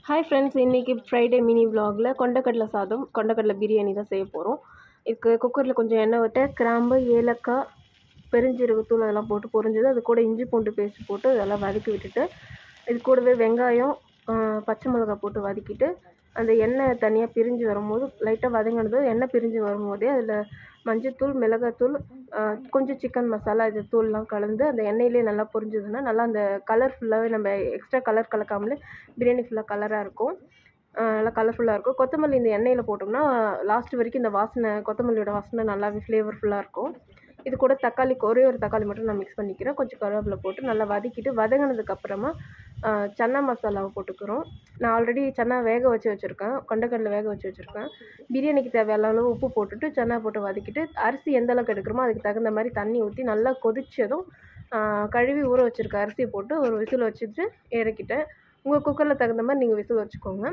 Hi friends, இன்றைக்கி Friday mini விலாகில் கொண்டக்கடலை சாதம், கொண்டக்கடலை பிரியாணி தான் செய்ய போகிறோம். இதுக்கு குக்கரில் கொஞ்சம் எண்ணெய் விட்டு கிராம்பு, ஏலக்காய், பெருஞ்சீரகத்தூள் அதெல்லாம் போட்டு பொரிஞ்சது. அது கூட இஞ்சி பூண்டு பேஸ்ட் போட்டு அதெல்லாம் வதக்கி விட்டுட்டு, இது கூடவே வெங்காயம், பச்சை மிளகாய் போட்டு வதக்கிட்டு, அந்த எண்ணெய் தனியாக பிரிஞ்சு வரும்போது லைட்டாக வதங்கினது எண்ணெய் பிரிஞ்சு வரும்போதே அதில் மஞ்சத்தூள், மிளகாத்தூள், கொஞ்சம் சிக்கன் மசாலா இது தூள்லாம் கலந்து அந்த எண்ணெயிலே நல்லா பொரிஞ்சதுன்னா நல்லா அந்த கலர் ஃபுல்லாகவே நம்ம எக்ஸ்ட்ரா கலர் கலக்காமலே பிரியாணி ஃபுல்லாக கலராக இருக்கும். நல்லா கலர்ஃபுல்லாக இருக்கும். கொத்தமல்லி இந்த எண்ணெயில் போட்டோம்னா லாஸ்ட் வரைக்கும் இந்த வாசனை, கொத்தமல்லியோட வாசனை நல்லாவே ஃப்ளேவர்ஃபுல்லாக இருக்கும். இது கூட தக்காளி, ஒரே ஒரு தக்காளி மட்டும் நான் மிக்ஸ் பண்ணிக்கிறேன். கொஞ்சம் கருவேப்பிலை போட்டு நல்லா வதக்கிட்டு, வதங்கினதுக்கப்புறமா சன்னா மசாலாவை போட்டுக்கிறோம். நான் ஆல்ரெடி சன்னா வேக வச்சுருக்கேன், கொண்டக்கடலை வேக வச்சுருக்கேன். பிரியாணிக்கு தேவையான அளவு உப்பு போட்டுட்டு சன்னா போட்டு வதக்கிட்டு, அரிசி எந்த அளவுக்கு எடுக்கிறோமோ அதுக்கு தகுந்த மாதிரி தண்ணி ஊற்றி நல்லா கொதிச்சதும் கழுவி ஊற வச்சுருக்க அரிசியை போட்டு ஒரு விசில் வச்சுட்டு இறக்கிட்டேன். உங்கள் குக்கரில் தகுந்த மாதிரி நீங்கள் விசில் வச்சுக்கோங்க.